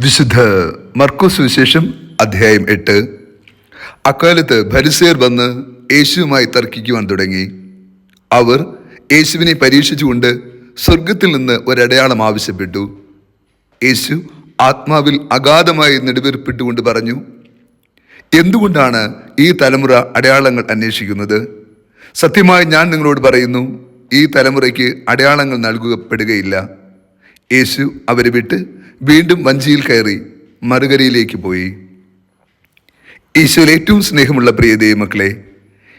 വിശുദ്ധ മർക്കോസ് സുവിശേഷം അധ്യായം 8. അക്കാലത്ത് ഫരിസേയർ വന്ന് യേശുവുമായി തർക്കിക്കുവാൻ തുടങ്ങി. അവർ യേശുവിനെ പരീക്ഷിച്ചുകൊണ്ട് സ്വർഗത്തിൽ നിന്ന് ഒരടയാളം ആവശ്യപ്പെട്ടു. യേശു ആത്മാവിൽ അഗാധമായി നെടുവീർപ്പിട്ടുകൊണ്ട് പറഞ്ഞു, എന്തുകൊണ്ടാണ് ഈ തലമുറ അടയാളങ്ങൾ അന്വേഷിക്കുന്നത്? സത്യമായി ഞാൻ നിങ്ങളോട് പറയുന്നു, ഈ തലമുറയ്ക്ക് അടയാളങ്ങൾ നൽകപ്പെടുകയില്ല. യേശു അവരെ വിട്ട് വീണ്ടും വഞ്ചിയിൽ കയറി മറുകരയിലേക്ക് പോയി. ഈശോയിൽ ഏറ്റവും സ്നേഹമുള്ള പ്രിയ ദൈവമക്കളെ,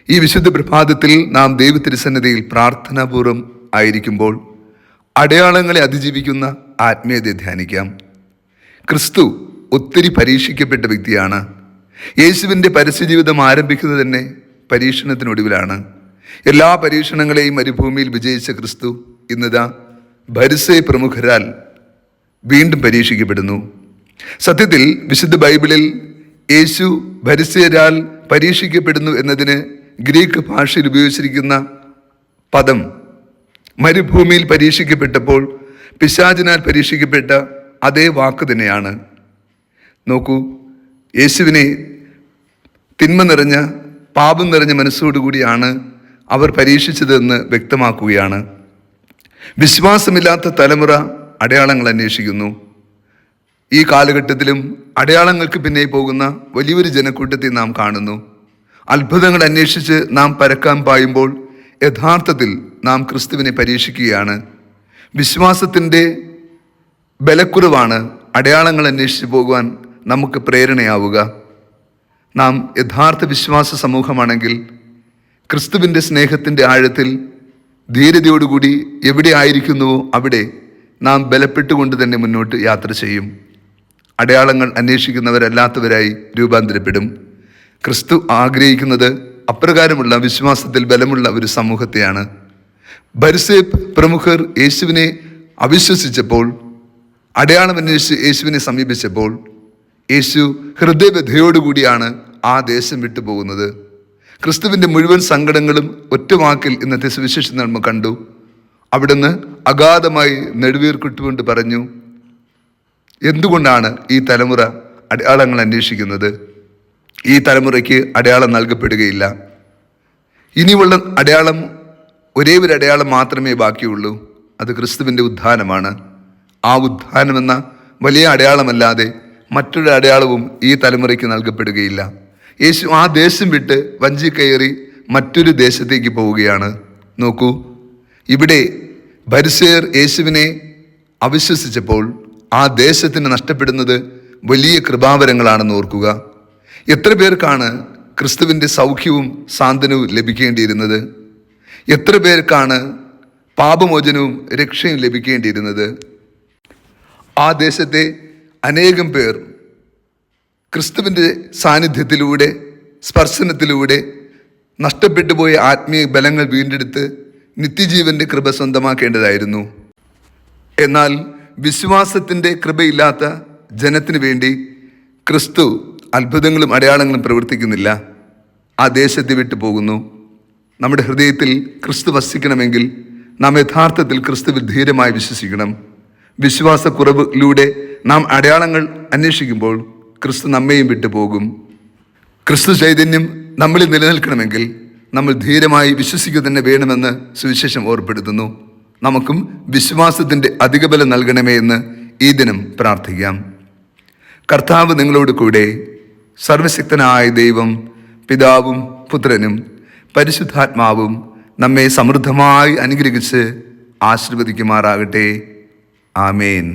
ഈ വിശുദ്ധ പ്രഭാതത്തിൽ നാം ദൈവത്തിരുസന്നിധിയിൽ പ്രാർത്ഥനാപൂർവം ആയിരിക്കുമ്പോൾ അടയാളങ്ങളെ അതിജീവിക്കുന്ന ആത്മീയതയെ ധ്യാനിക്കാം. ക്രിസ്തു ഒത്തിരി പരീക്ഷിക്കപ്പെട്ട വ്യക്തിയാണ്. യേശുവിൻ്റെ പരസ്യജീവിതം ആരംഭിക്കുന്നത് തന്നെ പരീക്ഷണത്തിനൊടുവിലാണ്. എല്ലാ പരീക്ഷണങ്ങളെയും മരുഭൂമിയിൽ വിജയിച്ച ക്രിസ്തു ഇന്നിതാ ഫരിസേയ പ്രമുഖരാൽ വീണ്ടും പരീക്ഷിക്കപ്പെടുന്നു. സത്യത്തിൽ വിശുദ്ധ ബൈബിളിൽ യേശു ഫരിസേയരാൽ പരീക്ഷിക്കപ്പെടുന്നു എന്നതിന് ഗ്രീക്ക് ഭാഷയിൽ ഉപയോഗിച്ചിരിക്കുന്ന പദം മരുഭൂമിയിൽ പരീക്ഷിക്കപ്പെട്ടപ്പോൾ പിശാചിനാൽ പരീക്ഷിക്കപ്പെട്ട അതേ വാക്ക് തന്നെയാണ്. നോക്കൂ, യേശുവിനെ തിന്മ നിറഞ്ഞ പാപം നിറഞ്ഞ മനസ്സോടുകൂടിയാണ് അവർ പരീക്ഷിച്ചതെന്ന് വ്യക്തമാക്കുകയാണ്. വിശ്വാസമില്ലാത്ത തലമുറ അടയാളങ്ങൾ അന്വേഷിക്കുന്നു. ഈ കാലഘട്ടത്തിലും അടയാളങ്ങൾക്ക് പിന്നെ പോകുന്ന വലിയൊരു ജനക്കൂട്ടത്തെ നാം കാണുന്നു. അത്ഭുതങ്ങൾ അന്വേഷിച്ച് നാം പരക്കാൻ പായുമ്പോൾ യഥാർത്ഥത്തിൽ നാം ക്രിസ്തുവിനെ പരീക്ഷിക്കുകയാണ്. വിശ്വാസത്തിൻ്റെ ബലക്കുറവാണ് അടയാളങ്ങൾ അന്വേഷിച്ച് പോകുവാൻ നമുക്ക് പ്രേരണയാവുക. നാം യഥാർത്ഥ വിശ്വാസ സമൂഹമാണെങ്കിൽ ക്രിസ്തുവിൻ്റെ സ്നേഹത്തിൻ്റെ ആഴത്തിൽ ധീരതയോടുകൂടി എവിടെ ആയിരിക്കുന്നുവോ അവിടെ നാം ബലപ്പെട്ടുകൊണ്ട് തന്നെ മുന്നോട്ട് യാത്ര ചെയ്യും. അടയാളങ്ങൾ അന്വേഷിക്കുന്നവരല്ലാത്തവരായി രൂപാന്തരപ്പെടും. ക്രിസ്തു ആഗ്രഹിക്കുന്നത് അപ്രകാരമുള്ള വിശ്വാസത്തിൽ ബലമുള്ള ഒരു സമൂഹത്തെയാണ്. ഫരിസേയ പ്രമുഖർ യേശുവിനെ അവിശ്വസിച്ചപ്പോൾ, അടയാളം അന്വേഷിച്ച് യേശുവിനെ സമീപിച്ചപ്പോൾ യേശു ഹൃദയവ്യഥയോടുകൂടിയാണ് ആ ദേശം വിട്ടുപോകുന്നത്. ക്രിസ്തുവിൻ്റെ മുഴുവൻ സങ്കടങ്ങളും ഒറ്റ വാക്കിൽ ഇന്നത്തെ സുവിശേഷം നമ്മൾ കണ്ടു. അവിടുന്ന് അഗാധമായി നെടുവീർക്കിട്ടുകൊണ്ട് പറഞ്ഞു, എന്തുകൊണ്ടാണ് ഈ തലമുറ അടയാളങ്ങൾ അന്വേഷിക്കുന്നത്? ഈ തലമുറയ്ക്ക് അടയാളം നൽകപ്പെടുകയില്ല. ഇനിയുള്ള അടയാളം, ഒരേ ഒരു അടയാളം മാത്രമേ ബാക്കിയുള്ളൂ. അത് ക്രിസ്തുവിൻ്റെ ഉത്ഥാനമാണ്. ആ ഉത്ഥാനമെന്ന വലിയ അടയാളമല്ലാതെ മറ്റൊരു അടയാളവും ഈ തലമുറയ്ക്ക് നൽകപ്പെടുകയില്ല. യേശു ആ ദേശം വിട്ട് വഞ്ചി കയറി മറ്റൊരു ദേശത്തേക്ക് പോവുകയാണ്. നോക്കൂ, ഇവിടെ ഫരിസേയർ യേശുവിനെ അവിശ്വസിച്ചപ്പോൾ ആ ദേശത്തിന് നഷ്ടപ്പെടുന്നത് വലിയ കൃപാവരങ്ങളാണെന്ന് ഓർക്കുക. എത്ര പേർക്കാണ് ക്രിസ്തുവിൻ്റെ സൗഖ്യവും സാന്ത്വനവും ലഭിക്കേണ്ടിയിരുന്നത്? എത്ര പേർക്കാണ് പാപമോചനവും രക്ഷയും ലഭിക്കേണ്ടിയിരുന്നത്? ആ ദേശത്തെ അനേകം പേർ ക്രിസ്തുവിൻ്റെ സാന്നിധ്യത്തിലൂടെ, സ്പർശനത്തിലൂടെ നഷ്ടപ്പെട്ടു പോയ ആത്മീയ ബലങ്ങൾ വീണ്ടെടുത്ത് നിത്യജീവന്റെ കൃപ സ്വന്തമാക്കേണ്ടതായിരുന്നു. എന്നാൽ വിശ്വാസത്തിൻ്റെ കൃപയില്ലാത്ത ജനത്തിനു വേണ്ടി ക്രിസ്തു അത്ഭുതങ്ങളും അടയാളങ്ങളും പ്രവർത്തിക്കുന്നില്ല. ആ ദേശത്തെ വിട്ടു പോകുന്നു. നമ്മുടെ ഹൃദയത്തിൽ ക്രിസ്തു വസിക്കണമെങ്കിൽ നാം യഥാർത്ഥത്തിൽ ക്രിസ്തുവിൽ ധീരമായി വിശ്വസിക്കണം. വിശ്വാസക്കുറവിലൂടെ നാം അടയാളങ്ങൾ അന്വേഷിക്കുമ്പോൾ ക്രിസ്തു നമ്മയും വിട്ടു പോകും. ക്രിസ്തു ചൈതന്യം നമ്മളിൽ നിലനിൽക്കണമെങ്കിൽ നമ്മൾ ധീരമായി വിശ്വസിക്കുക തന്നെ വേണമെന്ന് സുവിശേഷം ഓർപ്പെടുത്തുന്നു. നമുക്കും വിശ്വാസത്തിൻ്റെ അധിക ബലം നൽകണമേ എന്ന് ഈ ദിനം പ്രാർത്ഥിക്കാം. കർത്താവ് നിങ്ങളോട് കൂടെ. സർവശക്തനായ ദൈവം, പിതാവും പുത്രനും പരിശുദ്ധാത്മാവും നമ്മെ സമൃദ്ധമായി അനുഗ്രഹിച്ച് ആശീർവദിക്കുമാറാകട്ടെ. ആമേൻ.